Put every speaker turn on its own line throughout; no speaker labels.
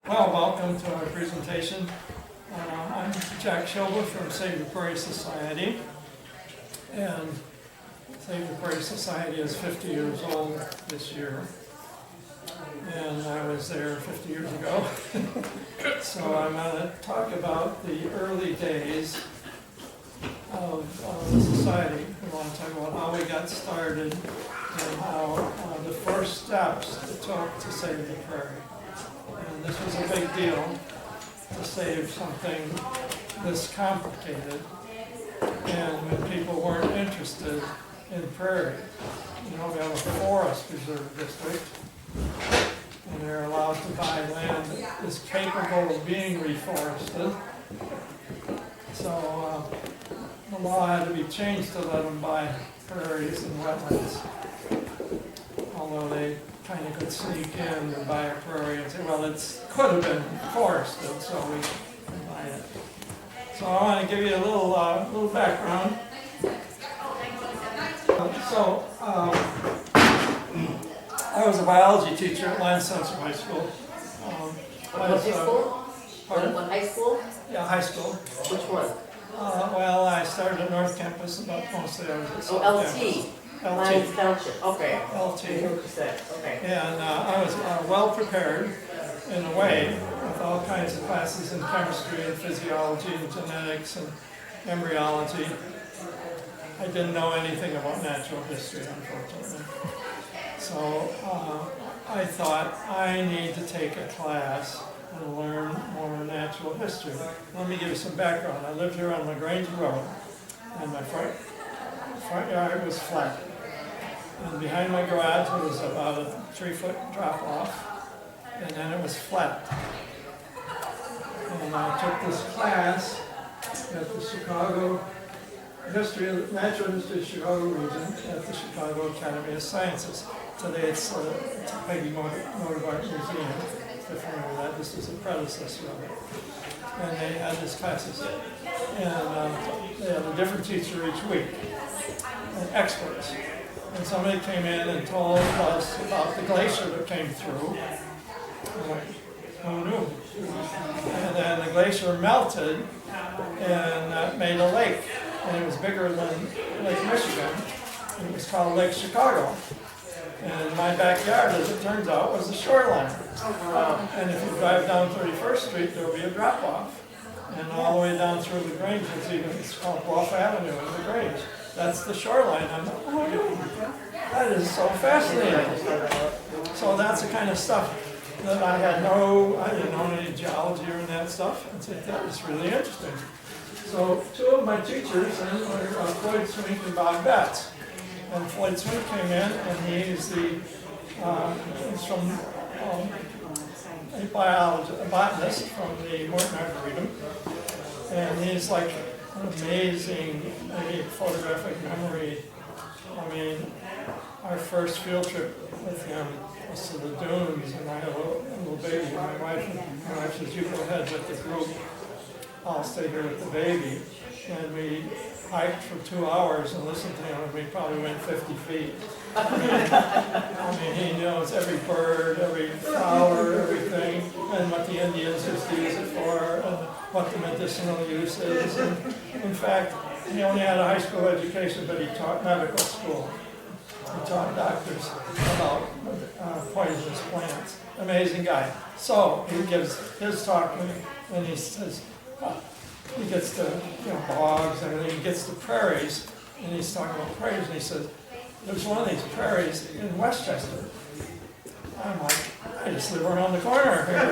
Well, welcome to our presentation. I'm Jack Shouba from Save the Prairie Society, and Save the Prairie Society is 50 years old this year, and I was there 50 years ago. So I'm going to talk about the early days of the society. We want to talk about how we got started and how the first steps it took to save the prairie. And this was a big deal to save something this complicated, and when people weren't interested in prairie. You know, we have a forest reserve district, and they're allowed to buy land that is capable of being reforested. So the law had to be changed to let them buy prairies and wetlands, although they kind of could sneak in and buy a prairie and say, well, it could have been forested, so we can buy it. So I want to give you a little background. I was a biology teacher at Land Sensor High School.
High school?
Pardon?
What, high school?
Yeah, high school.
Which one?
Well, I started at North Campus, but mostly I was at South
Oh,
Campus.
LT. Lions Township, okay.
LT.
Okay.
And I was well prepared in a way with all kinds of classes in chemistry and physiology and genetics and embryology. I didn't know anything about natural history, unfortunately. So I thought I need to take a class and learn more natural history. Let me give you some background. I lived here on LaGrange Road, and my front yard was flat. And behind my garage was about a 3-foot drop off, and then it was flat. And I took this class at the Chicago Natural History of Chicago region at the Chicago Academy of Sciences. Today it's a Peggy Motor Art Museum. If you're familiar with that, this is a predecessor of it. And they had these classes, and they had a different teacher each week, and experts. And somebody came in and told us about the glacier that came through. Who knew? And then the glacier melted and made a lake. And it was bigger than Lake Michigan. And it was called Lake Chicago. And in my backyard, as it turns out, was the shoreline. And if you drive down 31st Street, there'll be a drop-off. And all the way down through the Grange, it's called Bluff Avenue in the Grange. That's the shoreline. I'm like, oh, that is so fascinating. So that's the kind of stuff that I didn't know any geology or that stuff. And said, that was really interesting. So two of my teachers were Floyd Swink and Bob Betts. And Floyd Swink came in, and he's from a botanist from the Morton Arboretum. And he's like an amazing photographic memory. I mean, our first field trip with him was to the dunes, and I had a little baby. My wife says, you go ahead with the group. I'll stay here with the baby. And we hiked for 2 hours and listened to him, and we probably went 50 feet. I mean, he knows every bird, every flower, everything, and what the Indians used to use it for, and what the medicinal use is. And in fact, he only had a high school education, but he taught medical school. He taught doctors about poisonous plants. Amazing guy. So he gives his talk, and he says, he gets to bogs and everything. He gets to prairies, and he's talking about prairies, and he says, there's one of these prairies in Westchester. I'm like, I just live around the corner here.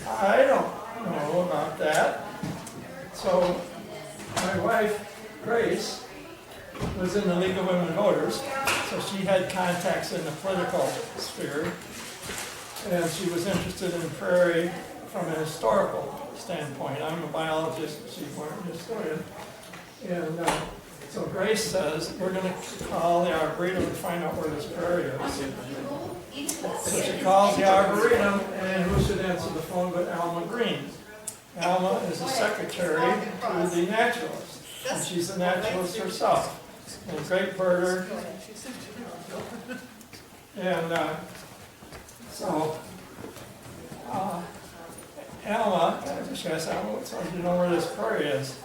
I don't know about that. So my wife, Grace, was in the League of Women Voters, so she had contacts in the political sphere, and she was interested in prairie from a historical standpoint. I'm a biologist, she's more a historian. And so Grace says, we're going to call the Arboretum and find out where this prairie is. So she calls the Arboretum, and who should answer the phone but Alma Green. Alma is the secretary to the naturalist, and she's a naturalist herself. And a great birder. And so Alma, she asked Alma, so do you know where this prairie is?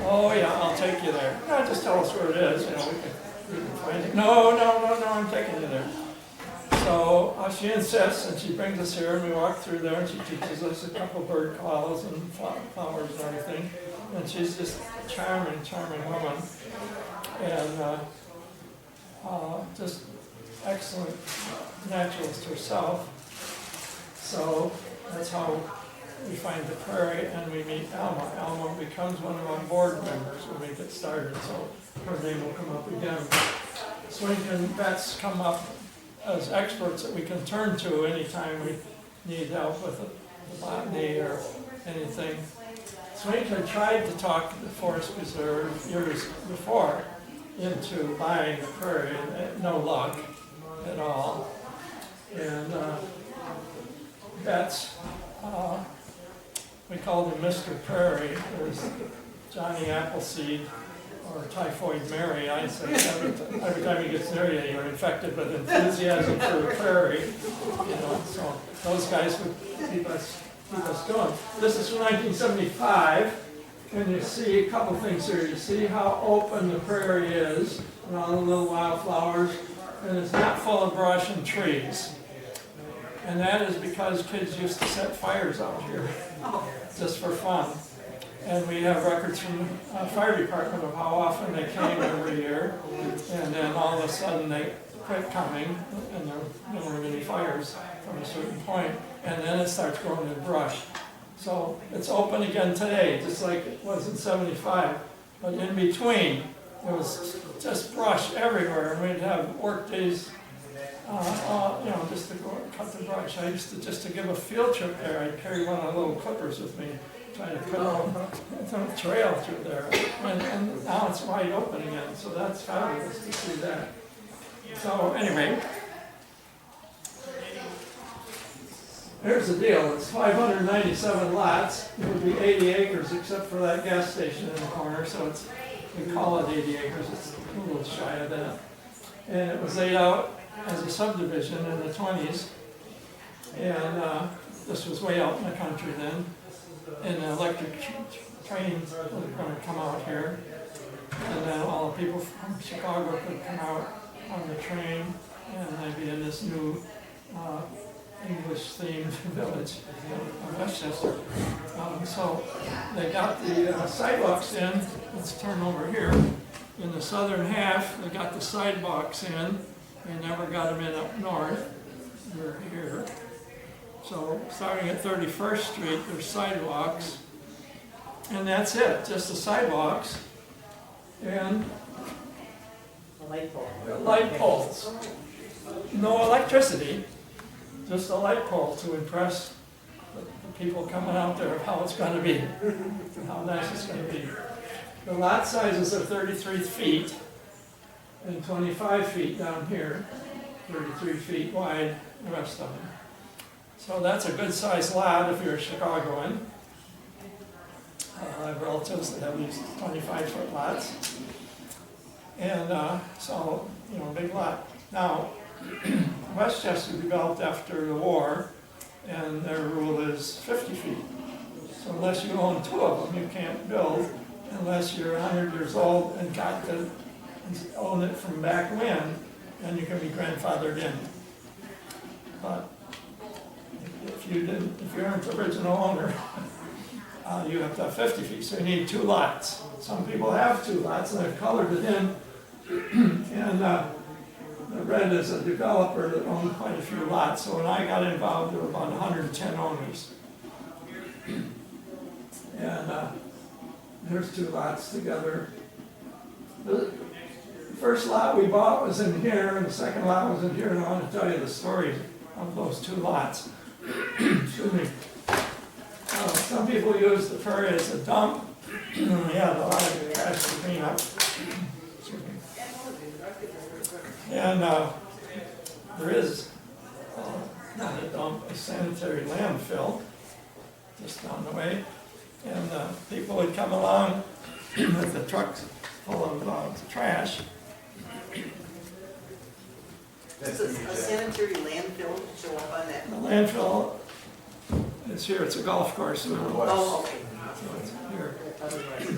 Oh, yeah, I'll take you there. No, just tell us where it is, you know, we can find it. No, I'm taking you there. So she insists, and she brings us here, and we walk through there, and she teaches us a couple bird calls and flowers and everything. And she's just a charming, charming woman, and just excellent naturalist herself. So that's how we find the prairie, and we meet Alma. Alma becomes one of our board members when we get started, so her name will come up again. Swinton vets come up as experts that we can turn to anytime we need help with the botany or anything. Swinton tried to talk the Forest Preserve years before into buying the prairie, and no luck at all. And that's, we called him Mr. Prairie. There's Johnny Appleseed or Typhoid Mary. I say every time he gets near you, you're infected with enthusiasm for the prairie. You know, so those guys would keep us going. This is from 1975. And you see a couple things here. You see how open the prairie is, and all the little wildflowers, and it's not full of brush and trees. And that is because kids used to set fires out here, just for fun. And we have records from the fire department of how often they came every year, and then all of a sudden they quit coming, and there weren't any fires from a certain point, and then it starts growing in brush. So it's open again today, just like it was in '75. But in between, there was just brush everywhere, and we'd have work days, you know, just to go cut the brush. I used to, just to give a field trip there, I'd carry one of the little clippers with me, trying to cut a trail through there. And now it's wide open again, so that's fabulous to see that. So anyway, here's the deal. It's 597 lots. It would be 80 acres except for that gas station in the corner, so it's, we call it 80 acres. It's a little shy of that. And it was laid out as a subdivision in the 20s. And this was way out in the country then. And the electric trains were going to come out here. And then all the people from Chicago could come out on the train, and they'd be in this new English-themed village of Westchester. So they got the sidewalks in. Let's turn over here. In the southern half, they got the sidewalks in. They never got them in up north. They're here. So starting at 31st Street, there's sidewalks. And that's it, just the sidewalks. And light poles. No electricity. Just a light pole to impress the people coming out there of how it's going to be, how nice it's going to be. The lot sizes are 33 feet and 25 feet down here, 33 feet wide, the rest of them. So that's a good sized lot if you're a Chicagoan. I have relatives that have these 25-foot lots. And so, you know, big lot. Now, Westchester developed after the war, and their rule is 50 feet. So unless you own two of them, you can't build unless you're 100 years old and got to own it from back when, then you can be grandfathered in. But if you aren't the original owner, you have to have 50 feet, so you need two lots. Some people have two lots, and they've colored it in, and the red is a developer that owned quite a few lots, so when I got involved, there were about 110 owners. And there's two lots together. The first lot we bought was in here, and the second lot was in here, and I want to tell you the story of those two lots. Excuse me. Some people use the prairie as a dump. We have a lot of trash to clean up. Excuse me. And there is not a dump, a sanitary landfill just down the way. And people would come along with the trucks full of trash.
Does a sanitary landfill show up on that?
The landfill It's here, it's a golf course now,
Oh, okay.
so it's here.
Otherwise.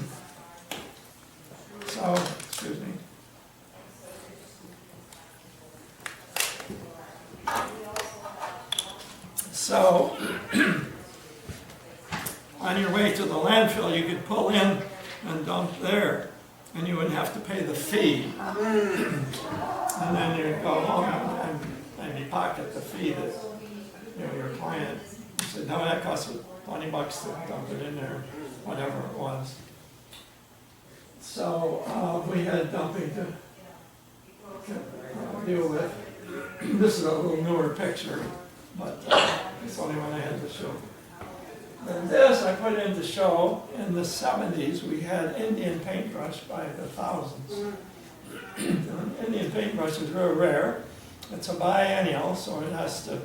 So, excuse me. So, on your way to the landfill, you could pull in and dump there, and you wouldn't have to pay the fee. And then you'd go home and maybe pocket the fee that, your client said, no, that costs $20 to dump it in there, whatever it was. So, we had dumping to deal with. This is a little newer picture, but it's the only one I had to show. And this I put in to show, in the 70s, we had Indian paintbrush by the thousands. Indian paintbrush is real rare. It's a biennial, so it has to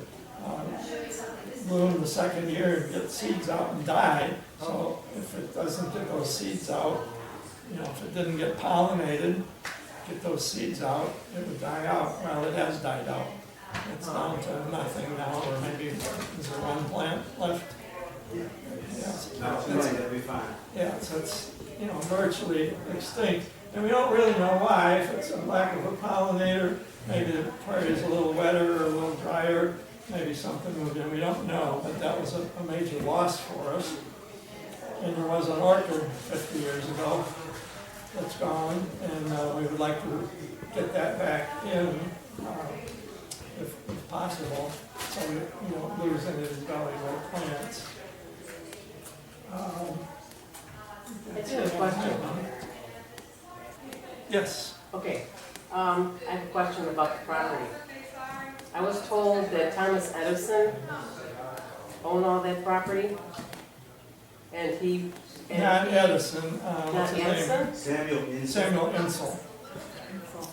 bloom the second year and get seeds out and die. So if it doesn't get those seeds out, if it didn't get pollinated, get those seeds out, it would die out. Well, it has died out. It's down to nothing now, or maybe is there one plant left?
That'd be fine.
Yeah, so it's, virtually extinct. And we don't really know why, if it's a lack of a pollinator, maybe the prairie is a little wetter or a little drier, maybe something moved in, we don't know, but that was a major loss for us. And there was an orchard 50 years ago that's gone, and we would like to get that back in, if possible, so we don't lose any of these valuable plants.
I do have a question.
Yes.
Okay, I have a question about the property. I was told that Thomas Edison owned all that property, and he...
Not Edison, what's
Not
his name?
Edison?
Samuel Insull.
Samuel Insull.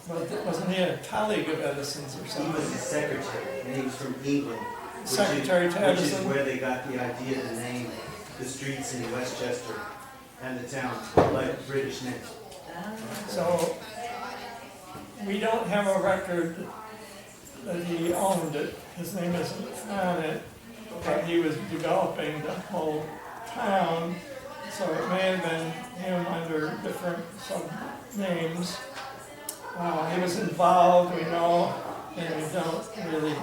But wasn't he a colleague of Edison's or
He
something?
was his secretary, and he was from England.
Secretary to
Which is
Edison?
where they got the idea to name the streets in Westchester and the town, like British names.
So, we don't have a record that he owned it. His name isn't on it, but he was developing the whole town. So it may have been him under different sub-names. He was involved, we know, and we don't really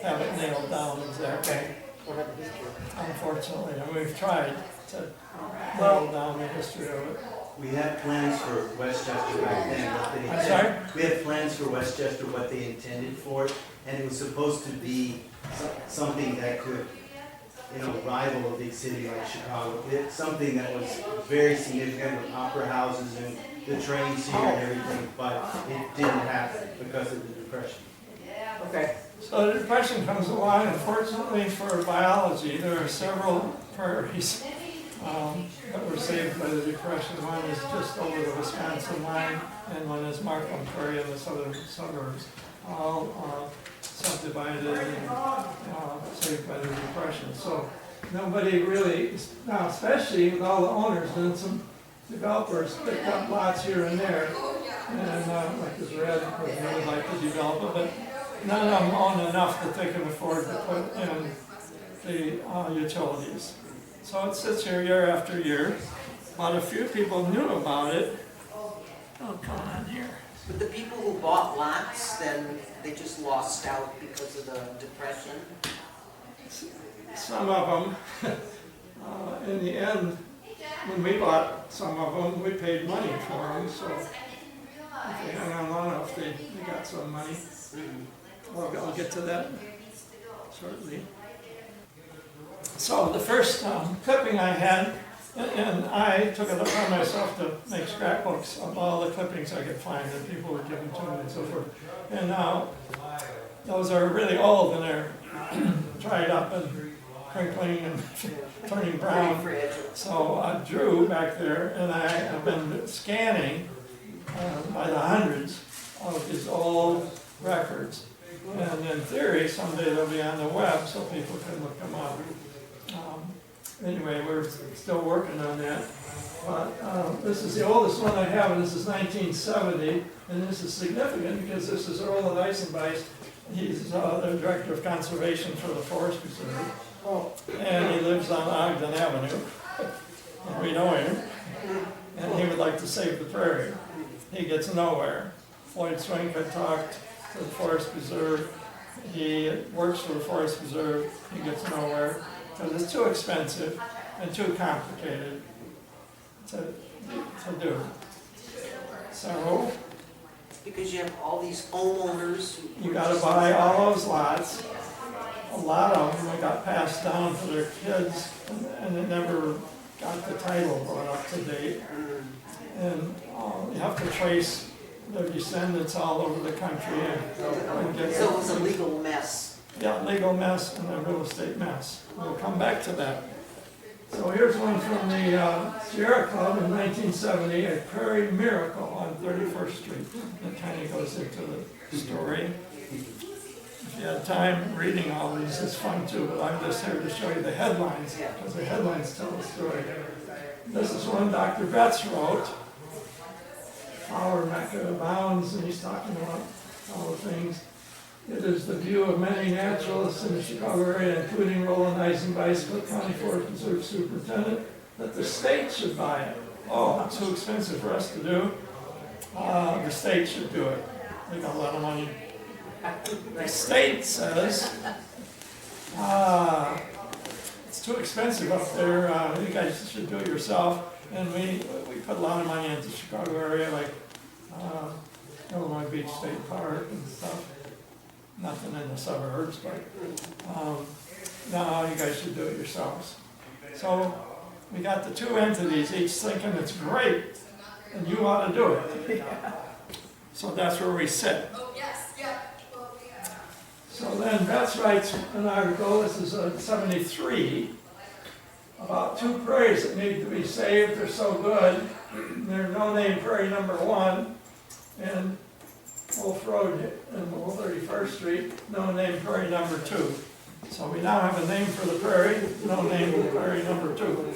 have it nailed down exactly, unfortunately. And we've tried to nail down the history of it.
We had plans for Westchester back then, what they
I'm sorry?
We had plans for Westchester, what they intended for it, and it was supposed to be something that could, rival a big city like Chicago. Something that was very significant with opera houses and the trains here and everything, but it didn't happen because of the Depression.
Okay.
So the Depression comes along, unfortunately for biology, there are several prairies that were saved by the Depression. One is just over the Wisconsin line, and one is Markham Prairie in the southern suburbs, all subdivided and saved by the Depression. So nobody really, now especially with all the owners, and some developers picked up lots here and there, and like this red, they would like to develop it, but none of them own enough that they can afford to put in the utilities. So it sits here year after year, but a few people knew about it. Oh, come on here.
But the people who bought lots, then they just lost out because of the Depression?
Some of them, in the end, when we bought some of them, we paid money for them, so if they hung on long enough, they got some money. Well, I'll get to that shortly. So the first clipping I had, and I took it upon myself to make scrapbooks of all the clippings I could find that people would give them to me and so forth. And those are really old and they're dried up and crinkling and turning brown. So Drew back there and I have been scanning by the hundreds of these old records. And in theory, someday they'll be on the web so people can look them up. Anyway, we're still working on that. But this is the oldest one I have, and this is 1970. And this is significant because this is Roland Eisenbeis. He's the Director of Conservation for the Forest Preserve.
Oh,
and he lives on Ogden Avenue. And we know him, and he would like to save the prairie. He gets nowhere. Floyd Swink had talked to the Forest Preserve. He works for the Forest Preserve. He gets nowhere because it's too expensive and too complicated to do. So
Because you have all these homeowners who.
you gotta buy all those lots. A lot of them got passed down to their kids and it never got the title brought up to date. And you have to trace their descendants all over the country and get.
So it was a legal mess.
Yeah, legal mess and a real estate mess. We'll come back to that. So here's one from the Sierra Club in 1970, a prairie miracle on 31st Street. It kind of goes into the story. If you had time reading all these, it's fun too, but I'm just here to show you the headlines, because the headlines tell the story. This is one Dr. Betts wrote, Flower Mecca abounds, and he's talking about all the things. It is the view of many naturalists in the Chicago area, including Roland Eisenbeiss, Cook County Forest Preserve Superintendent, that the state should buy it. Oh, it's too expensive for us to do. The state should do it. They got a lot of money. The state says, it's too expensive up there, you guys should do it yourself. And we put a lot of money into the Chicago area, like Illinois Beach State Park and stuff. Nothing in the suburbs, but no, you guys should do it yourselves. So we got the two entities, each thinking it's great, and you ought to do it. So that's where we sit. So then Betts writes an article, this is 73, about two prairies that need to be saved. They're so good. They're no-name prairie number 1 and Wolf Road and 31st Street, no-name prairie number 2. So we now have a name for the prairie, no-name prairie number 2.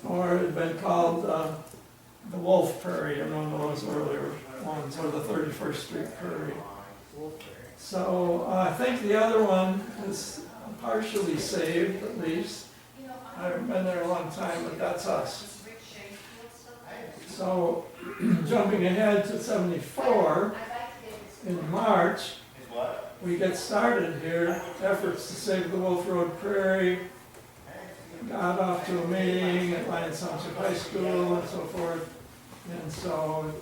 Or it had been called the Wolf Prairie, in one of those earlier ones, or the 31st Street Prairie. So I think the other one is partially saved, at least. I haven't been there a long time, but that's us. So jumping ahead to 74, in March, we get started here, efforts to save the Wolf Road Prairie, got off to a meeting at Lyons Township High School and so forth. And so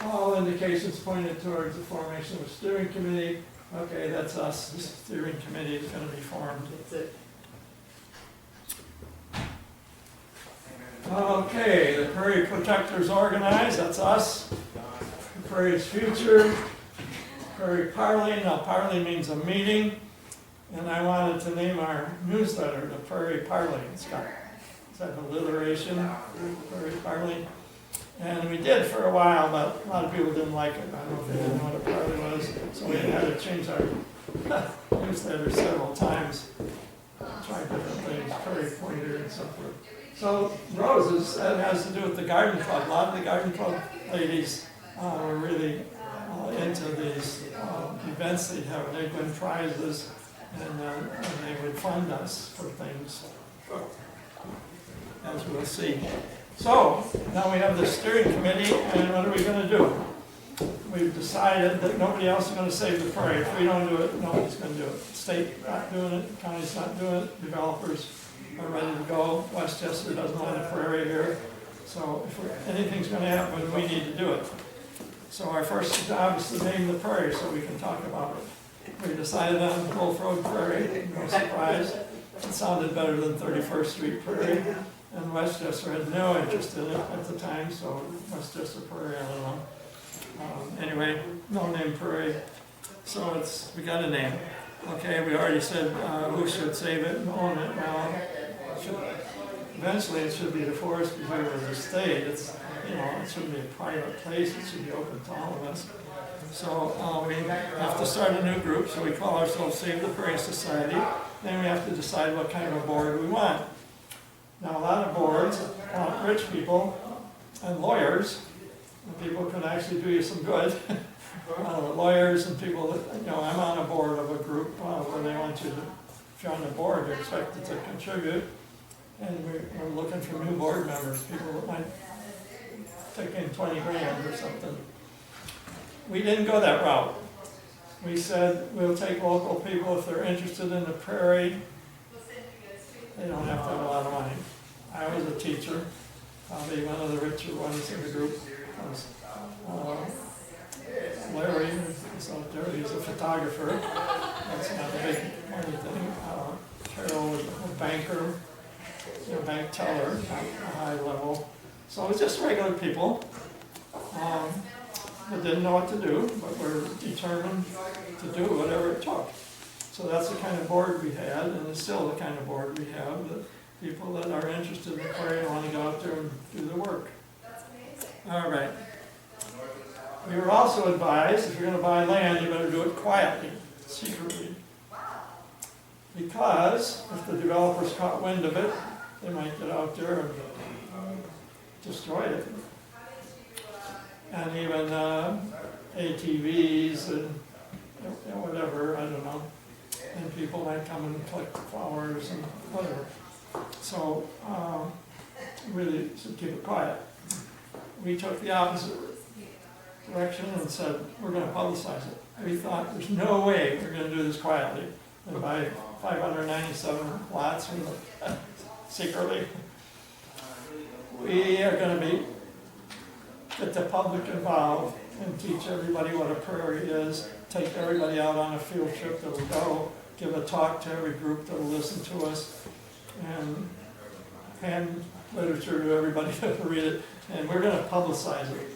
all indications pointed towards the formation of a steering committee. Okay, that's us. The steering committee is going to be formed.
that's it.
Okay, the Prairie Protectors organized. That's us. The Prairie's Future. Prairie Parley. Now, Parley means a meeting. And I wanted to name our newsletter the Prairie Parley. It's got that alliteration, Prairie Parley. And we did for a while, but a lot of people didn't like it. I don't know if they didn't know what a parley was. So we had to change our newsletter several times. Try different things, Prairie Pointer and so forth. So roses, that has to do with the garden club. A lot of the garden club ladies were really into these events. They'd have, they'd win prizes, and they would fund us for things, as we'll see. So now we have the steering committee, and what are we going to do? We've decided that nobody else is going to save the prairie. If we don't do it, nobody's going to do it. State not doing it, county's not doing it, developers are ready to go. Westchester doesn't want a prairie here. So if anything's going to happen, we need to do it. So our first job is to name the prairie so we can talk about it. We decided on Wolf Road Prairie, no surprise. It sounded better than 31st Street Prairie. And Westchester had no interest in it at the time, so Westchester Prairie, I don't know. Anyway, no name prairie. So we got a name. Okay, we already said who should save it and own it. Well, eventually it should be the Forest Preserve of the state. It's, it shouldn't be a private place. It should be open to all of us. So we have to start a new group. So we call ourselves Save the Prairie Society. Then we have to decide what kind of a board we want. Now, a lot of boards want rich people and lawyers. And people can actually do you some good. Lawyers and people that, I'm on a board of a group where they want you to if you're on the board, you're expected to contribute. And we're looking for new board members, people that might take in 20 grand or something. We didn't go that route. We said we'll take local people if they're interested in the prairie. They don't have to have a lot of money. I was a teacher, probably one of the richer ones in the group. Larry is out there, he's a photographer. That's not a big money thing. Carol was a banker, a bank teller at a high level. So it was just regular people that didn't know what to do, but were determined to do whatever it took. So that's the kind of board we had, and it's still the kind of board we have, the people that are interested in the prairie and want to go out there and do the work. All right. We were also advised, if you're going to buy land, you better do it quietly, secretly. Because if the developers caught wind of it, they might get out there and destroy it. And even ATVs and whatever, I don't know. And people might come and collect flowers and whatever. So really should keep it quiet. We took the opposite direction and said, we're going to publicize it. We thought there's no way we're going to do this quietly and buy 597 lots secretly. We are going to get the public involved and teach everybody what a prairie is, take everybody out on a field trip that will go, give a talk to every group that will listen to us, and hand literature to everybody that will read it, and we're going to publicize it.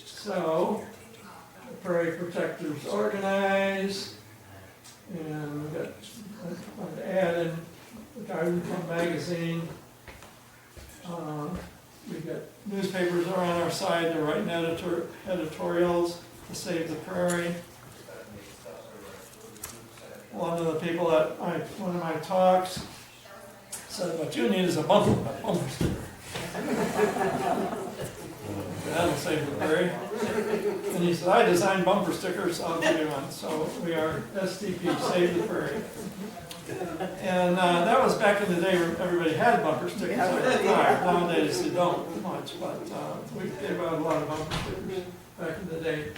So, the Prairie Protectors organize, and we got an ad in the Garden Club magazine. We got newspapers are on our side, they're writing editorials to save the prairie. One of the people at one of my talks said, what you need is a bumper sticker. That'll save the prairie. And he said, I designed bumper stickers, I'll give you one. So we are STP, Save the Prairie. And that was back in the day where everybody had bumper stickers on their car. Nowadays they don't much, but we gave out a lot of bumper stickers back in the day.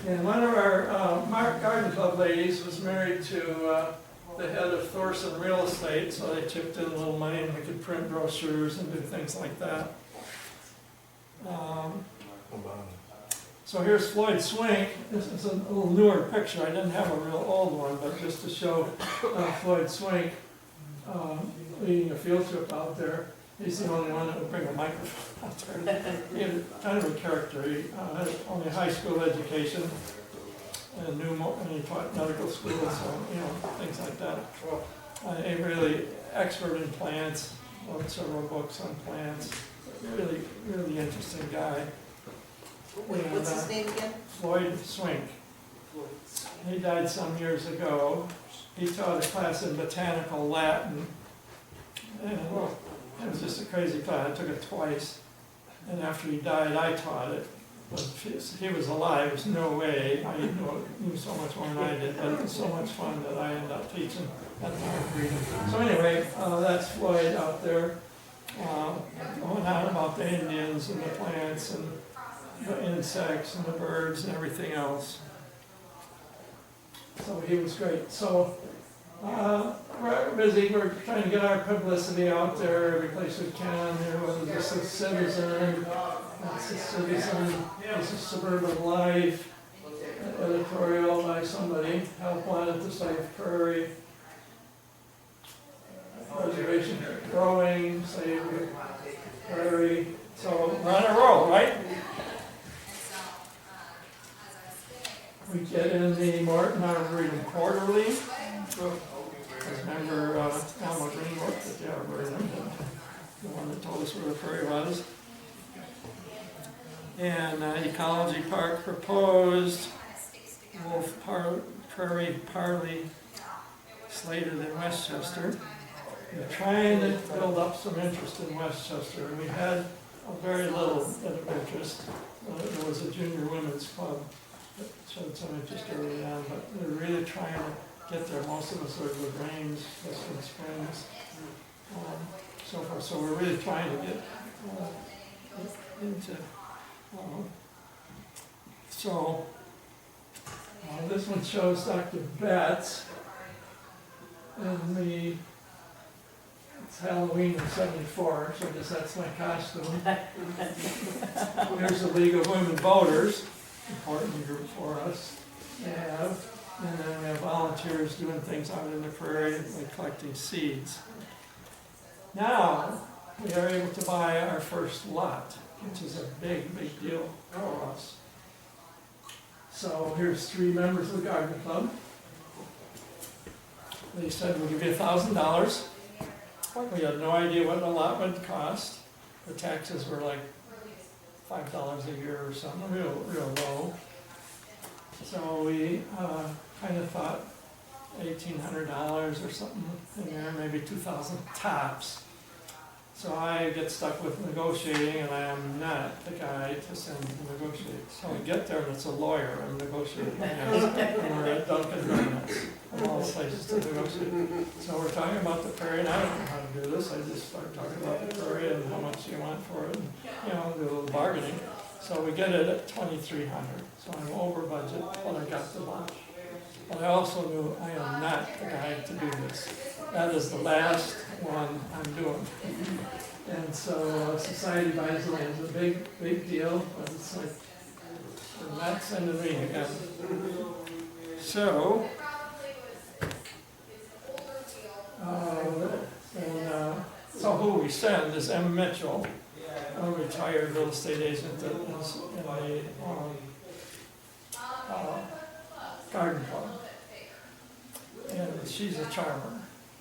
And one of our Garden Club ladies was married to the head of Thorson Real Estate, so they chipped in a little money and we could print brochures and do things like that. So here's Floyd Swink. This is a little newer picture. I didn't have a real old one, but just to show Floyd Swink leading a field trip out there. He's the only one that would bring a microphone out there. He had kind of a character. He had only high school education and he taught medical school, so things like that. A really expert in plants. Wrote several books on plants. Really, really interesting guy.
What's his name again?
Floyd Swink. He died some years ago. He taught a class in botanical Latin. And it was just a crazy class. I took it twice. And after he died, I taught it. But if he was alive, there's no way. I knew so much more than I did, but it was so much fun that I ended up teaching at the reading. So anyway, that's Floyd out there. Going on about the Indians and the plants and the insects and the birds and everything else. So he was great. So we're busy. We're trying to get our publicity out there every place we can. Whether it's a citizen, that's a citizen. This is Suburban Life, an editorial by somebody. Help Wanted to Save Prairie. Reservation Growing, Save Prairie. So we're on a roll, right? We get in the Martin Arboretum Quarterly. Remember Alma Green worked at the Arboretum, the one that told us where the prairie was. And Ecology Park proposed, Wolf Prairie Parley slated in Westchester. We're trying to build up some interest in Westchester. We had a very little bit of interest. There was a junior women's club that showed some interest early on, but we're really trying to get there. Most of us are with Range, Western Springs, so forth. So we're really trying to get into, so this one shows Dr. Betts and me. It's Halloween in '74, so I guess that's my costume. Here's the League of Women Voters, important group for us to have. And then we have volunteers doing things out in the prairie, like collecting seeds. Now, we are able to buy our first lot, which is a big, big deal for us. So here's 3 members of the garden club. They said, we'll give you $1,000. We had no idea what an allotment would cost. The taxes were like $5 a year or something, real low. So we kind of thought $1,800 or something in there, maybe $2,000 tops. So I get stuck with negotiating, and I am not the guy to send to negotiate. So I get there, and it's a lawyer I'm negotiating against, and we're at Dunkin' Donuts, of all places to negotiate. So we're talking about the prairie, and I don't know how to do this. I just start talking about the prairie and how much you want for it, and, do a little bargaining. So we get it at $2,300. So I'm over budget, but I got the lunch. But I also knew I am not the guy to do this. That is the last one I'm doing. And so society buys land is a big, big deal, but it's like, they're not sending me again. So, so who we send is M. Mitchell, a retired real estate agent that is in a garden club. And she's a charmer.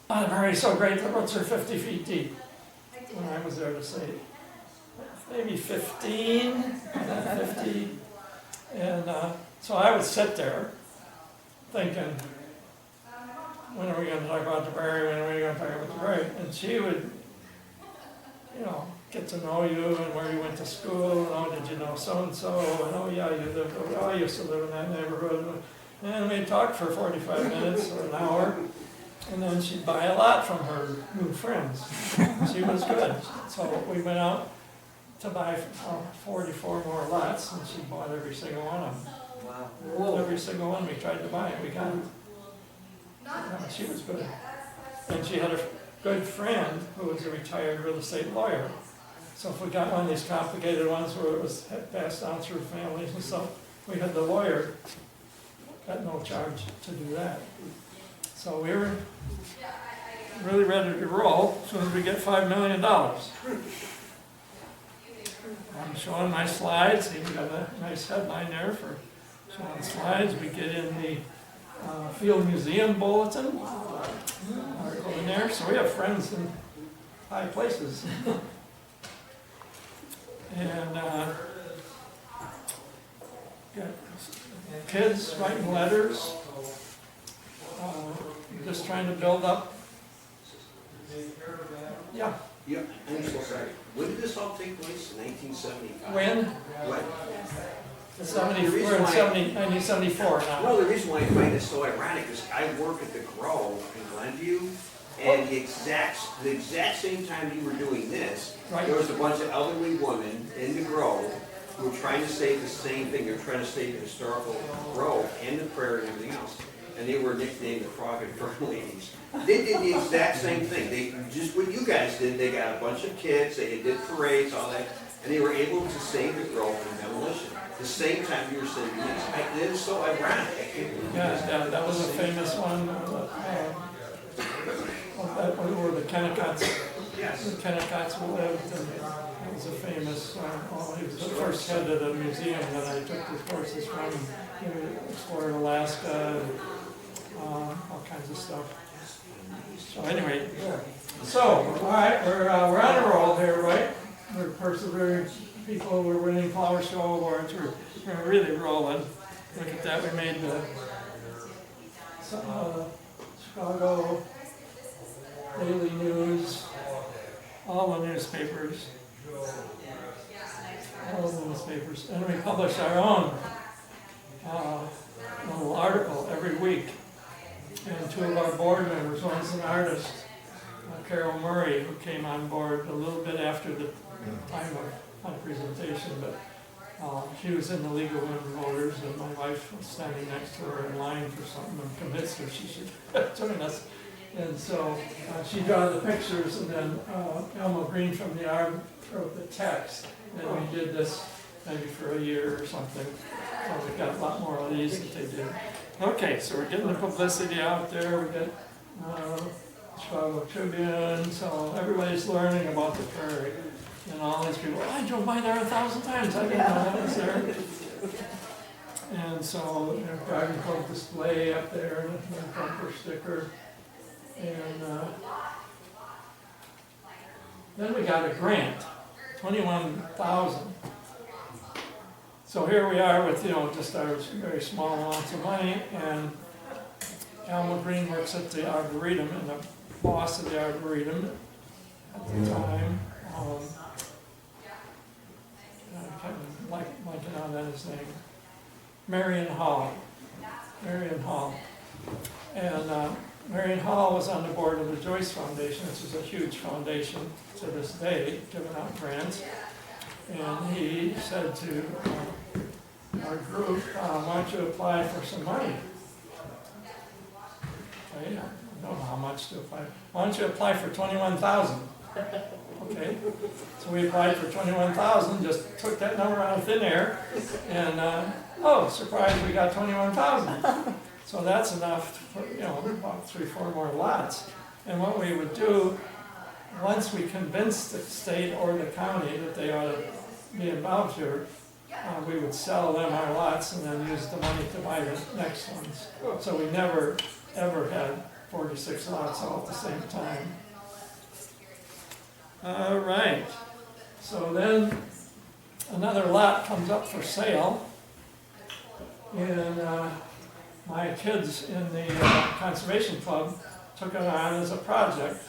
I'm already so great the roots are 50 feet deep. When I was there to say, maybe 15, 50. And so I would sit there thinking, when are we going to talk about the prairie? When are we going to talk about the prairie? And she would, get to know you and where you went to school, and oh, did you know so-and-so, and oh yeah, you lived over, oh, I used to live in that neighborhood. And we talked for 45 minutes or an hour, and then she'd buy a lot from her new friends. She was good. So we went out to buy 44 more lots, and she bought every single one of them.
Wow.
Every single one we tried to buy, we got it. She was good. And she had a good friend who was a retired real estate lawyer. So if we got one of these complicated ones where it was passed down through families and stuff, we had the lawyer, got no charge to do that. So we were really ready to roll as soon as we get $5 million. I'm showing my slides. See, we got a nice headline there for showing slides. We get in the Field Museum Bulletin article in there. So we have friends in high places. And got kids writing letters, just trying to build up. Yeah.
Yeah, I'm so sorry. When did this all take place? In 1975?
When?
What?
We're in 1974 now.
Well, the reason why I find this so ironic is I work at the Grove in Glenview, and the exact same time you were doing this,
Right.
there was a bunch of elderly women in the Grove who were trying to save the same thing. They were trying to save the historical Grove and the prairie and everything else. And they were nicknamed the Frog and Fern Ladies. They did the exact same thing. They just what you guys did. They got a bunch of kids. They did parades, all that, and they were able to save the Grove from demolition. The same time you were saving this. It is so ironic. I can't believe
Yeah, that was a famous one. Where the Kennecotts,
Yes.
the Kennecotts lived, and it was a famous. He was the first head of the museum that I took the courses from. He explored Alaska, and, all kinds of stuff. So anyway, so all right, we're on a roll here, right? We're persevering people. We're winning Flower Show awards. We're really rolling. Look at that. We made the Chicago Daily News, all the newspapers, and we publish our own little article every week. And two of our board members, one's an artist, Carol Murray, who came on board a little bit after the time of my presentation, but she was in the League of Women Voters, and my wife was standing next to her in line for something and convinced her she should join us. And so she drew the pictures, and then Elmo Green from the ARB wrote the text. And we did this maybe for a year or something. So we got a lot more of these that they did. Okay, so we're getting the publicity out there. We got Chicago Tribune, so everybody's learning about the prairie. And all these people, I drove by there 1,000 times, I didn't know that was there. And so, you know, garden club display up there, and a bumper sticker. And then we got a grant, 21,000. So here we are with, you know, just our very small amounts of money, and Alma Green works at the Arboretum, and the boss of the Arboretum at the time, I can't blanking on that his name, Marion Hall. And Marion Hall was on the board of the Joyce Foundation, which is a huge foundation to this day, giving out grants. And he said to our group, why don't you apply for some money? Okay, I don't know how much to apply. Why don't you apply for 21,000? Okay, so we applied for 21,000, just took that number out of thin air, and oh, surprise, we got 21,000. So that's enough for, you know, about 3-4 more lots. And what we would do, once we convinced the state or the county that they ought to be involved here, we would sell them our lots and then use the money to buy the next ones. So we never, ever had 46 lots all at the same time. All right, so then another lot comes up for sale, and my kids in the conservation club took it on as a project.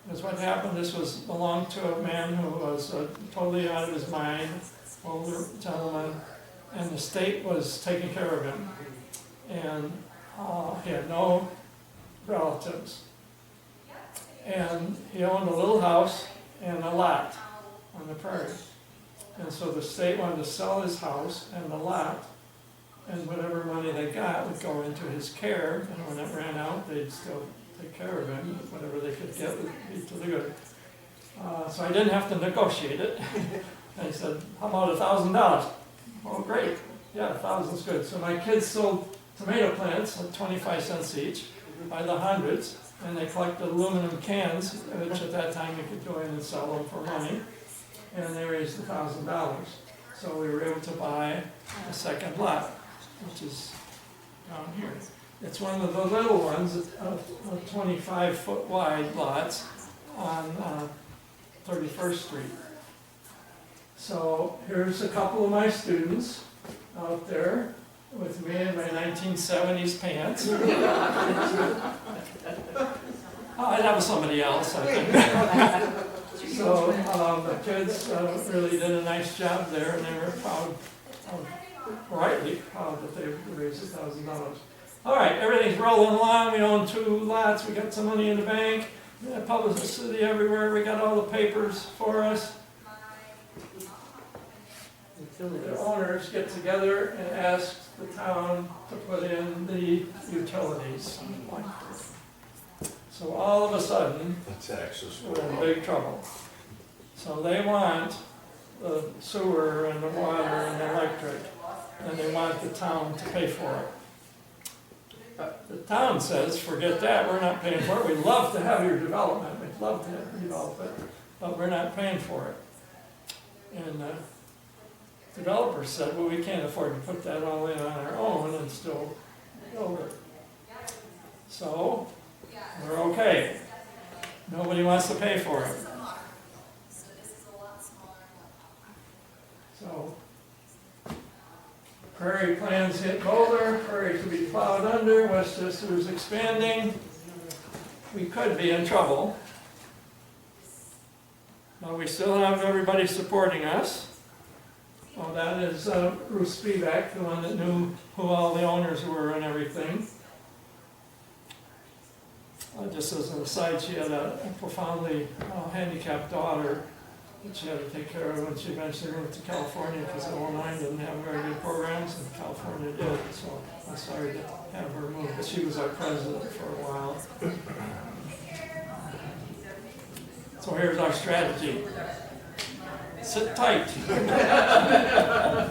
Because what happened, this belonged to a man who was totally out of his mind, older gentleman, and the state was taking care of him. And he had no relatives. And he owned a little house and a lot on the prairie. And so the state wanted to sell his house and the lot, and whatever money they got would go into his care, and when it ran out, they'd still take care of him. Whatever they could get would be to the good. So I didn't have to negotiate it. I said, how about $1,000? Oh, great. Yeah, 1,000's good. So my kids sold tomato plants at 25 cents each by the hundreds, and they collected aluminum cans, which at that time you could go in and sell them for money, and they raised $1,000. So we were able to buy a second lot, which is down here. It's one of the little ones, 25-foot wide lots on 31st Street. So here's a couple of my students out there with me in my 1970s pants. I'd have somebody else, I think. So the kids really did a nice job there, and they were proud, rightly proud that they raised $1,000. All right, everything's rolling along. We own 2 lots. We got some money in the bank. We got publicity everywhere. We got all the papers for us. The owners get together and ask the town to put in the utilities. So all of a sudden, we're in big trouble. So they want the sewer and the water and the electric, and they want the town to pay for it. But the town says, forget that, we're not paying for it. We'd love to have your development, we'd love to develop it, but we're not paying for it. And developers said, well, we can't afford to put that all in on our own and still build it. So, we're okay. Nobody wants to pay for it. So, Prairie plans hit Boulder, Prairie to be plowed under, Westchester is expanding. We could be in trouble. But we still have everybody supporting us. Well, that is Bruce Spivak, the one that knew who all the owners were and everything. Just as an aside, she had a profoundly handicapped daughter that she had to take care of when she eventually moved to California because Illinois didn't have very good programs and California did. So I'm sorry to have her move, but she was our president for a while. So here's our strategy. Sit tight.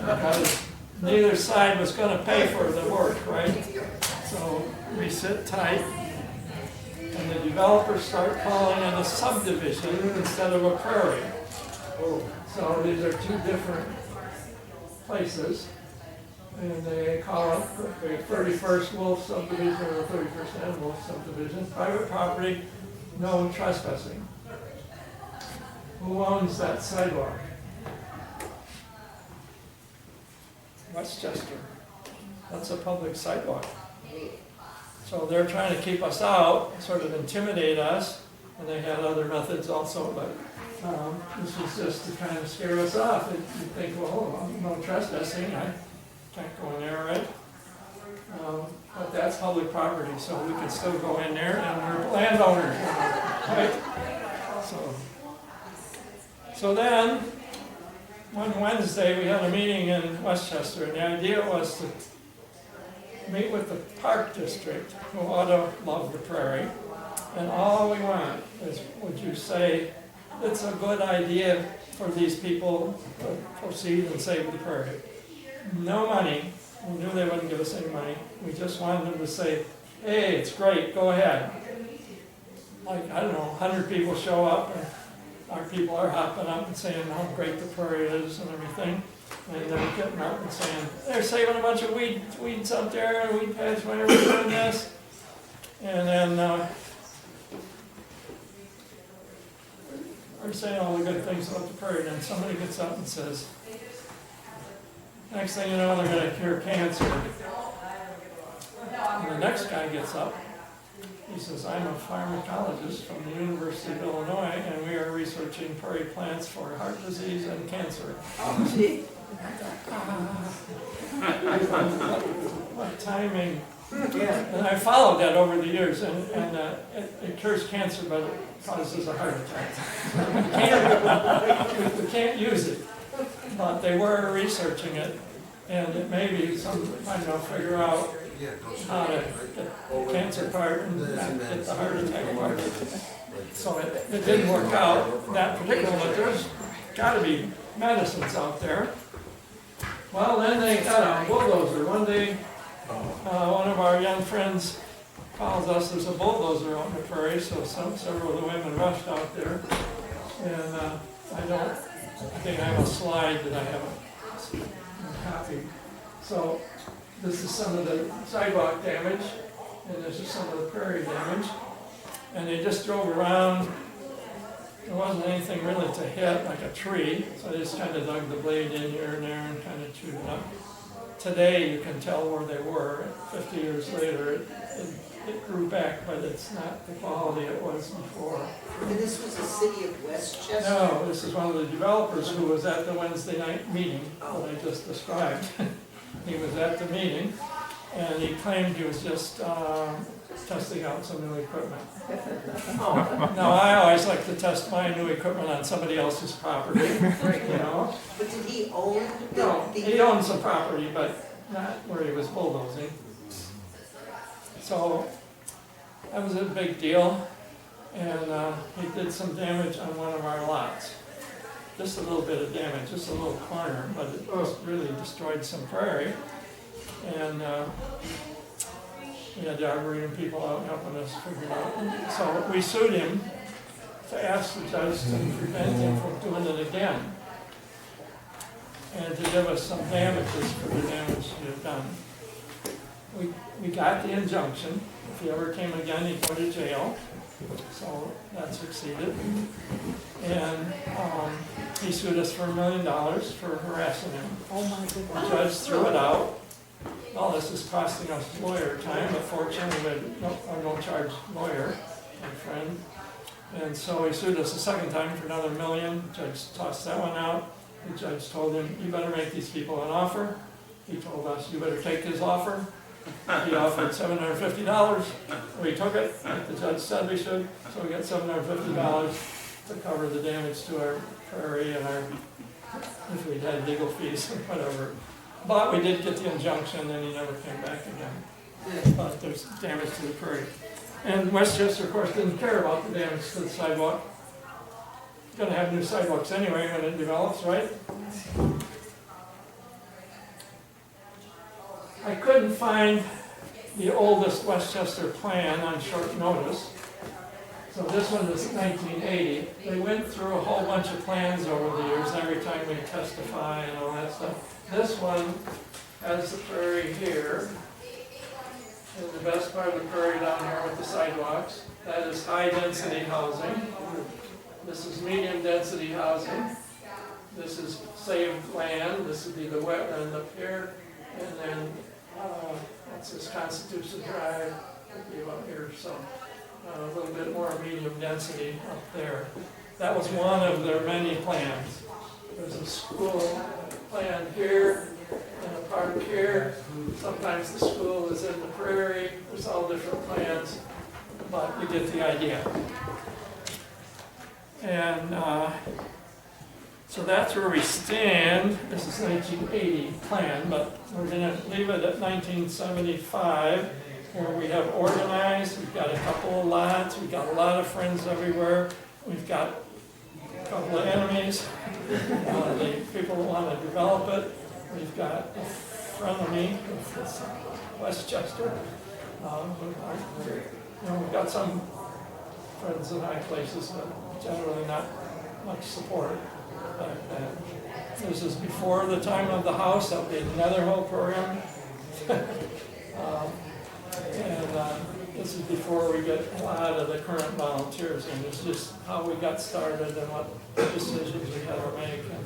Because neither side was going to pay for the work, right? So we sit tight, and the developers start calling it a subdivision instead of a prairie. So these are two different places, and they call it the 31st Wolf subdivision or the 31st and Wolf subdivision. Private property, no trespassing. Who owns that sidewalk? Westchester. That's a public sidewalk. So they're trying to keep us out, sort of intimidate us, and they had other methods also, but this was just to kind of scare us off. You think, well, no trespassing, I can't go in there, right? But that's public property, so we can still go in there, and we're landowners, right? So then, one Wednesday, we had a meeting in Westchester, and the idea was to meet with the Park District, who ought to love the prairie, and all we want is, would you say, it's a good idea for these people to proceed and save the prairie. No money, we knew they wouldn't give us any money, we just wanted them to say, hey, it's great, go ahead. Like, I don't know, 100 people show up, and our people are hopping up and saying how great the prairie is and everything. And they're getting up and saying, they're saving a bunch of weeds up there, and weed patch, whenever we're doing this. And then we're saying all the good things about the prairie, and then somebody gets up and says, next thing you know, they're going to cure cancer. And the next guy gets up. He says, I'm a pharmacologist from the University of Illinois, and we are researching prairie plants for heart disease and cancer.
Oh, gee.
What timing.
Yeah.
And I followed that over the years, and it cures cancer, but it causes a heart attack. we can't use it. But they were researching it, and it may be some, I don't know, figure out how to get the cancer part and not get the heart attack part. So it didn't work out, that particular, but there's got to be medicines out there. Well, then they got a bulldozer. One day, one of our young friends calls us, there's a bulldozer out in the prairie, so several of the women rushed out there. And I think I have a slide that I haven't copied. So this is some of the sidewalk damage, and this is some of the prairie damage. And they just drove around. There wasn't anything really to hit, like a tree, so they just kind of dug the blade in here and there and kind of chewed it up. Today, you can tell where they were. 50 years later, it grew back, but it's not the quality it was before.
And this was the city of Westchester?
No, this is one of the developers who was at the Wednesday night meeting that I just described. He was at the meeting, and he claimed he was just testing out some new equipment. Now, I always like to test my new equipment on somebody else's property, you know?
But did he own
No,
the?
he owned some property, but not where he was bulldozing. So, that was a big deal, and he did some damage on one of our lots. Just a little bit of damage, just a little corner, but it just really destroyed some prairie. And we had the Arboretum people out helping us figure it out. So we sued him to ask the judge to prevent him from doing it again, and to give us some damages for the damage he had done. We got the injunction. If he ever came again, he'd go to jail. So that succeeded. And he sued us for $1 million for harassing him.
Oh my goodness.
The judge threw it out. All this is costing us lawyer time, but fortunately we had a no-charge lawyer, my friend. And so he sued us a second time for another $1 million. The judge tossed that one out. The judge told him, you better make these people an offer. He told us, you better take his offer, He offered $750, we took it, like the judge said we should, so we got $750 to cover the damage to our prairie and our, if we had legal fees and whatever. But we did get the injunction and he never came back again. But there's damage to the prairie. And Westchester, of course, didn't care about the damage to the sidewalk. Gonna have new sidewalks anyway when it develops, right? I couldn't find the oldest Westchester plan on short notice. So this one was 1980. They went through a whole bunch of plans over the years, every time we testify and all that stuff. This one has the prairie here, and the best part of the prairie down here with the sidewalks. That is high-density housing. This is medium-density housing. This is saved land. This would be the wetland up here, and then that's this Constitution Drive would be up here. So a little bit more medium density up there. That was one of their many plans. There's a school plan here and a park here. Sometimes the school is in the prairie. There's all different plans, but you get the idea. And so that's where we stand. This is 1980 plan, but we're going to leave it at 1975, where we have organized. We've got a couple of lots. We've got a lot of friends everywhere. We've got a couple of enemies. The people that want to develop it. We've got a frenemy, it's Westchester. We've got some friends in high places, but generally not much support back then. This is before the time of the house. That'll be another whole program. This is before we get a lot of the current volunteers in. It's just how we got started and what decisions we had to make and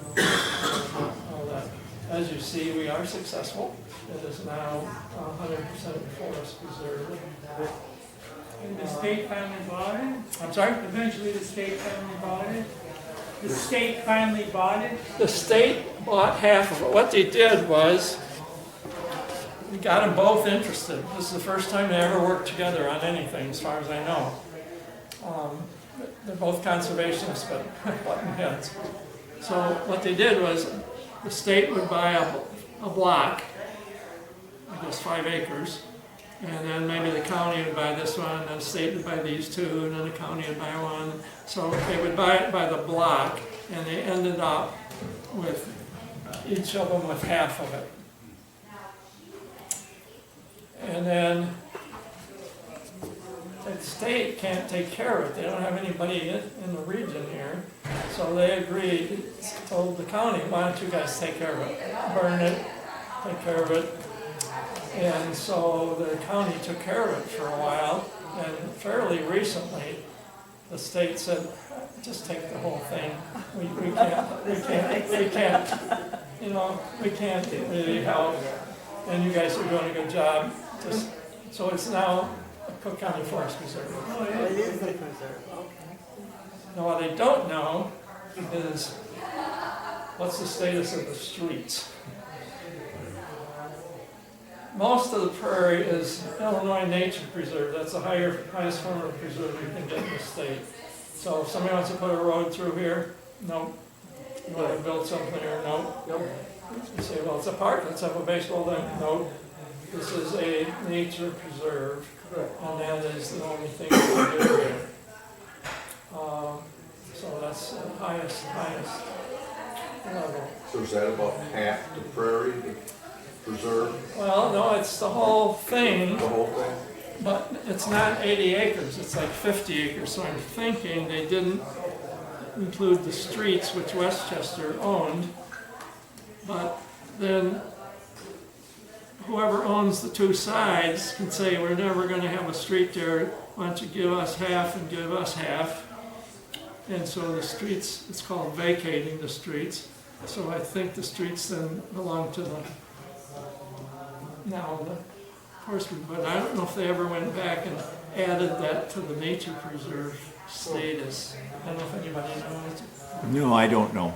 all that. As you see, we are successful. It is now 100% forest preserved.
And the state finally bought it?
I'm sorry?
Eventually the state finally bought it? The state finally bought it?
The state bought half of it. What they did was, we got them both interested. This is the first time they ever worked together on anything, as far as I know. They're both conservationists, but button heads. So what they did was, the state would buy a block, I guess 5 acres, and then maybe the county would buy this one, and then the state would buy these 2, and then the county would buy one. So they would buy it by the block, and they ended up with each of them with half of it. And then the state can't take care of it. They don't have anybody in the region here. So they agreed, told the county, why don't you guys take care of it? Burn it, take care of it. And so the county took care of it for a while. And fairly recently, the state said, just take the whole thing. We can't really help. And you guys are doing a good job. So it's now a Cook County Forest Preserve.
Oh, it is a preserve, okay.
Now, what they don't know is what's the status of the streets. Most of the prairie is Illinois Nature Preserve. That's the highest form of preserve you can get in the state. So if somebody wants to put a road through here, no. You want to build something here, no. You say, well, it's a park, let's have a baseball thing, no. This is a nature preserve, and that is the only thing we can do here. So that's the highest level.
So is that about half the prairie, the preserve,
Well, no, it's the whole thing,
the whole thing?
but it's not 80 acres, it's like 50 acres. So I'm thinking they didn't include the streets, which Westchester owned, but then whoever owns the 2 sides can say, we're never going to have a street there, why don't you give us half and give us half. And so the streets, it's called vacating the streets. So I think the streets then belong to the horsemen, but I don't know if they ever went back and added that to the nature preserve status. I don't know if anybody knows.
No, I don't know.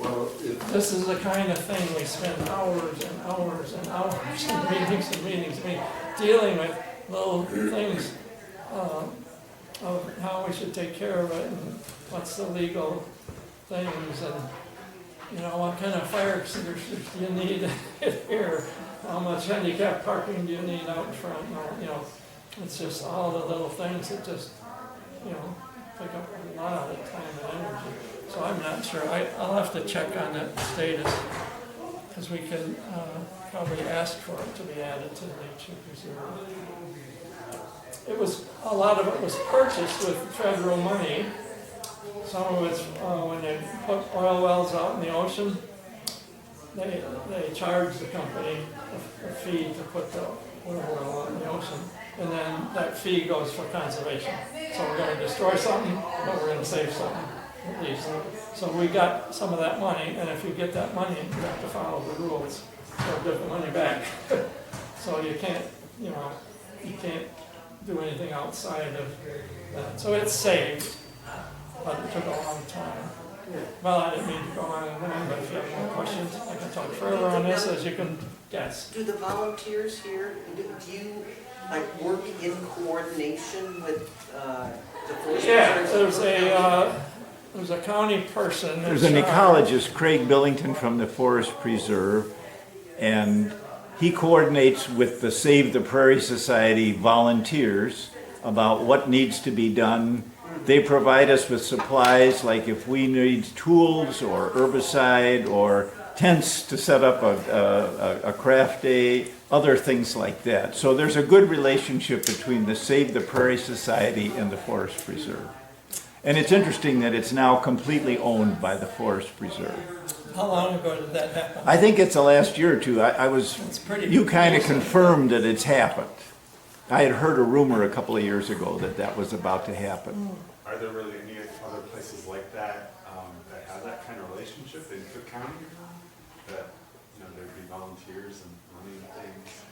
Well,
This is the kind of thing we spend hours and hours and hours and meetings, dealing with little things of how we should take care of it and what's the legal things and, you know, what kind of fire extinguishers do you need here? How much handicap parking do you need out in front? You know, it's just all the little things that just, you know, take up a lot of time and energy. So I'm not sure. I'll have to check on that status, because we can probably ask for it to be added to the nature preserve. It was, a lot of it was purchased with federal money. Some of it's when they put oil wells out in the ocean, they charge the company a fee to put the oil well out in the ocean. And then that fee goes for conservation. So we're going to destroy something, but we're going to save something, at least. So we got some of that money, and if you get that money, you have to follow the rules. So give the money back. So you can't, you know, you can't do anything outside of that. So it's saved, but it took a long time. Well, I didn't mean to go on and on, but if you have more questions, I can talk further on this, as you can guess.
Do the volunteers here, do you like work in coordination with the forest?
Yeah,
preserves?
there's a county person.
There's an ecologist, Craig Billington from the Forest Preserve, and he coordinates with the Save the Prairie Society volunteers about what needs to be done. They provide us with supplies, like if we need tools or herbicide or tents to set up a craft day, other things like that. So there's a good relationship between the Save the Prairie Society and the Forest Preserve. And it's interesting that it's now completely owned by the Forest Preserve.
How long ago did that happen?
I think it's the last year or two.
It's pretty
You kind of
recent.
confirmed that it's happened. I had heard a rumor a couple of years ago that that was about to happen.
Are there really any other places like that that have that kind of relationship in Cook County? That, you know, there'd be volunteers and running things?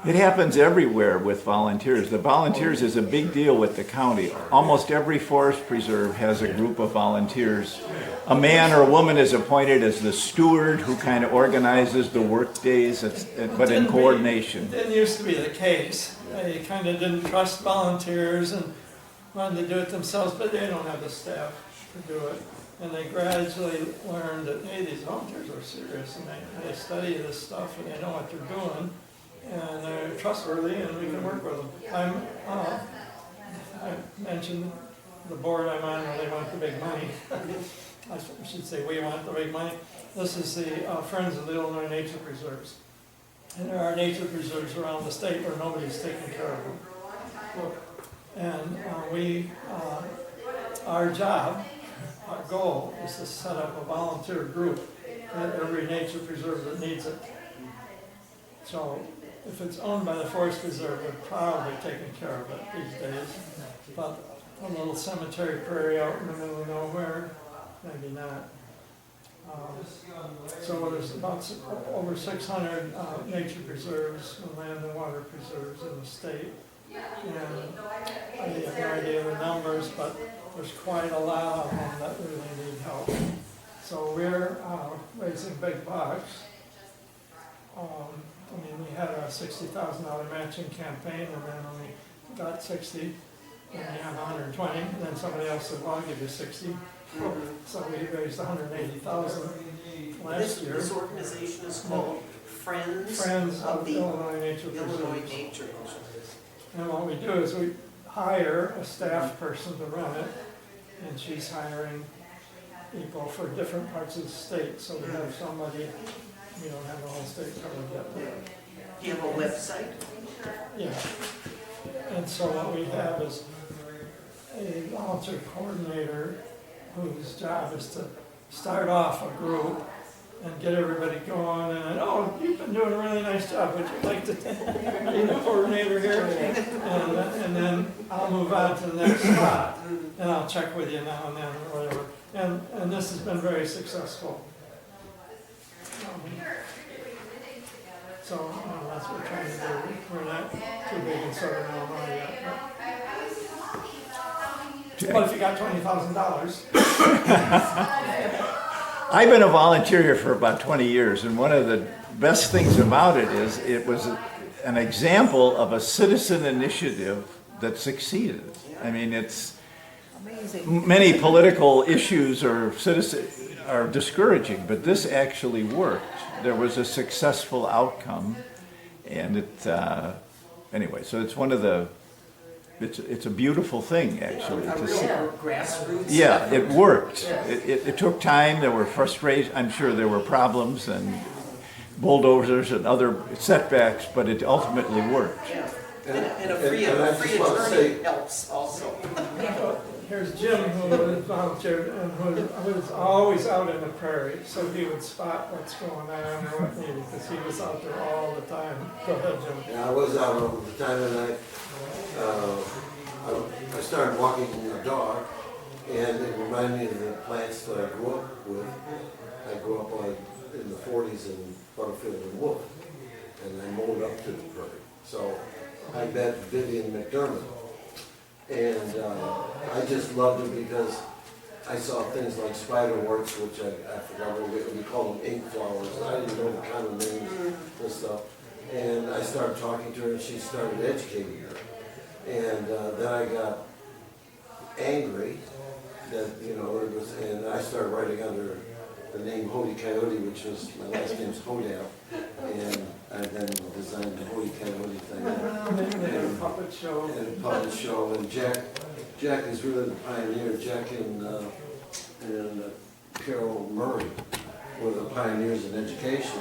It happens everywhere with volunteers. The volunteers is a big deal with the county. Almost every forest preserve has a group of volunteers. A man or a woman is appointed as the steward who kind of organizes the work days, but in coordination.
It didn't used to be the case. They kind of didn't trust volunteers and wanted to do it themselves, but they don't have the staff to do it. And they gradually learned that, hey, these volunteers are serious, and they study this stuff, and they know what they're doing, and they're trustworthy, and we can work with them. I mentioned the board I'm on where they want the big money. I should say we want the big money. This is the Friends of the Illinois Nature Preserves. And there are nature preserves around the state where nobody's taking care of them. And our job, our goal is to set up a volunteer group at every nature preserve that needs it. So if it's owned by the Forest Preserve, they're probably taking care of it these days. But a little cemetery prairie out in the middle of nowhere, maybe not. So there's about over 600 nature preserves, and land and water preserves in the state. And I have no idea of the numbers, but there's quite a lot of them that really need help. So we're raising big bucks. We had a $60,000 matching campaign, and then we got 60, and we have 120, and then somebody else said, well, I'll give you 60. So we raised 180,000 last year.
This organization is called
Friends of the Illinois Nature
Illinois
Preserves.
Nature Preserves.
And what we do is we hire a staff person to run it, and she's hiring people for different parts of the state. So we have somebody, we don't have the whole state covered yet.
Do you have a website?
Yeah. And so what we have is a volunteer coordinator whose job is to start off a group and get everybody going, and oh, you've been doing a really nice job, would you like to be the coordinator here? And then I'll move on to the next spot, and I'll check with you now and then, or whatever. And this has been very successful. So that's what we're trying to do. We're not too big in Southern Illinois yet. But if you got $20,000,
I've been a volunteer here for about 20 years, and one of the best things about it is it was an example of a citizen initiative that succeeded. I mean, it's many political issues or citizen are discouraging, but this actually worked. There was a successful outcome, and it anyway. So it's one of the. It's a beautiful thing, actually.
A
to
real
see.
grassroots.
Yeah,
effort.
it worked.
Yes.
It took time. There were frustrations. I'm sure there were problems and bulldozers and other setbacks, but it ultimately worked.
Yeah. And a free
and I just want to
attorney
say-
helps also.
Here's Jim, who volunteered and who was always out in the prairie, so he would spot what's going on or what needed, because he was out there all the time. Go ahead, Jim.
Yeah, I was out all the time, and I started walking a dog, and it reminded me of the plants that I grew up with. I grew up in the 40s in Butterfield and Wolf, and I mowed up to the prairie. So I met Vivian McDermott, and I just loved it because I saw things like spiderworts, which I forgot what we call them, ink flowers. I didn't know the kind of names and stuff. And I started talking to her, and she started educating her. And then I got angry that, you know, it was, and I started writing under the name Hody Coyote, which was, my last name's Hodap. And I then designed the Hody Coyote thing.
And puppet show.
And a puppet show, and Jack is really the pioneer. Jack and Carol Murray were the pioneers in education,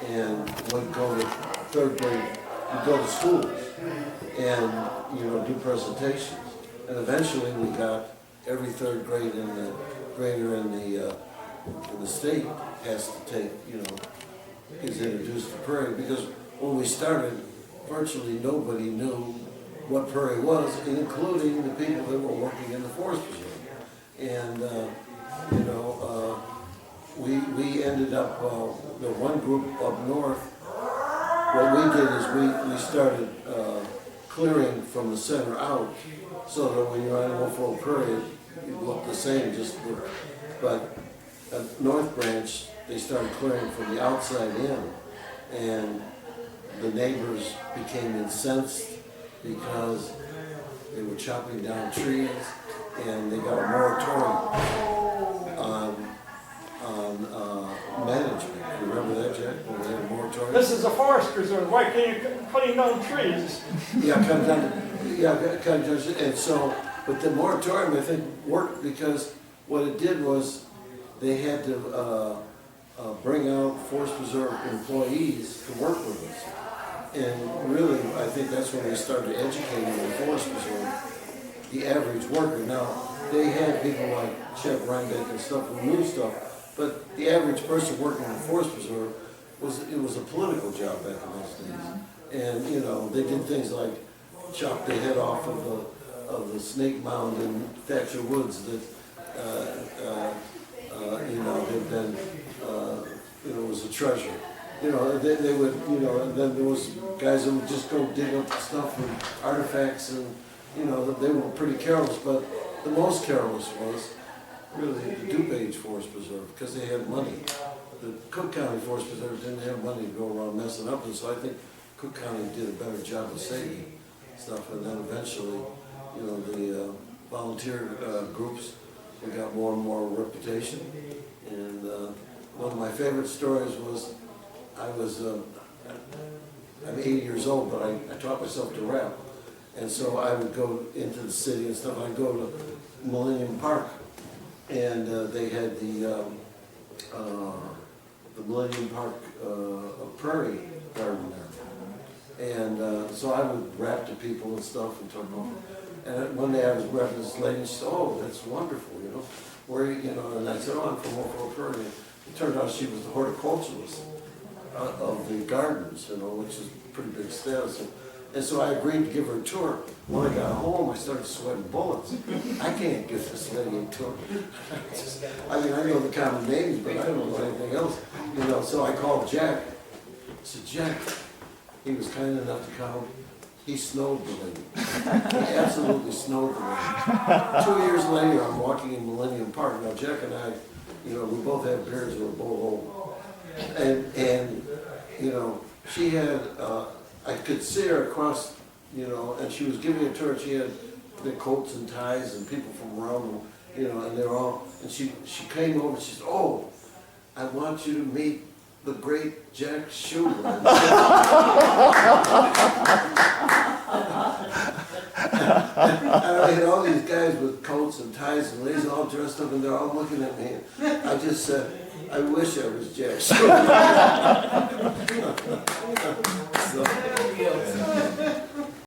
and would go to third grade, would go to schools, and, you know, do presentations. And eventually we got every third grade in the grader in the state has to take, you know, is introduced to prairie, because when we started, virtually nobody knew what prairie was, including the people that were working in the forest preserve. And, you know, we ended up, the one group up north, what we did is we started clearing from the center out, so that when you're on Wolf Road Prairie, it looked the same, but at North Branch, they started clearing from the outside in, and the neighbors became incensed because they were chopping down trees, and they got a moratorium on management. You remember that, Jack, when they had a moratorium?
This is a forest preserve, why can't you cutting down trees?
Yeah, cut down, and so, but the moratorium, I think, worked because what it did was they had to bring out forest preserve employees to work with us. And really, I think that's when we started educating the forest preserve, the average worker. Now, they had people like Chef Reinbeck and stuff who knew stuff, but the average person working in the forest preserve it was a political job back in those days. And, you know, they did things like chop the head off of the snake mound in Thatcher Woods that, you know, had been, you know, was a treasure. You know, they would, you know, and then there was guys that would just go dig up stuff and artifacts, and, you know, they were pretty careless, but the most careless was really the DuPage Forest Preserve, because they had money. The Cook County Forest Preserve didn't have money to go around messing up, and so I think Cook County did a better job of saving stuff, and then eventually, you know, the volunteer groups, we got more and more reputation. And one of my favorite stories was, I'm 80 years old, but I taught myself to rap. And so I would go into the city and stuff. I'd go to Millennium Park, and they had the Millennium Park Prairie garden there. And so I would rap to people and stuff and talk about. And one day I was rapping to this lady, and she said, "Oh, that's wonderful, you know. Where, you know?" And I said, "Oh, I'm from Wolf Road Prairie." It turned out she was the horticulturalist of the gardens, you know, which is a pretty big status. And so I agreed to give her a tour. When I got home, I started sweating bullets. I can't give this lady a tour. I mean, I know the common names, but I don't know anything else. You know, so I called Jack. I said, "Jack," he was kind enough to come. He snowed the lady. He absolutely snowed the lady. 2 years later, I'm walking in Millennium Park. Now, Jack and I you know, we both had beards, we were both old. And, you know, she had, I could see her across, you know, and she was giving a tour, she had the coats and ties and people from around, you know, and they're all, and she came over and she said, "Oh, I want you to meet the great Jack Shouba." And I had all these guys with coats and ties and ladies all dressed up and they're all looking at me. I just said, "I wish I was Jack Shouba." So,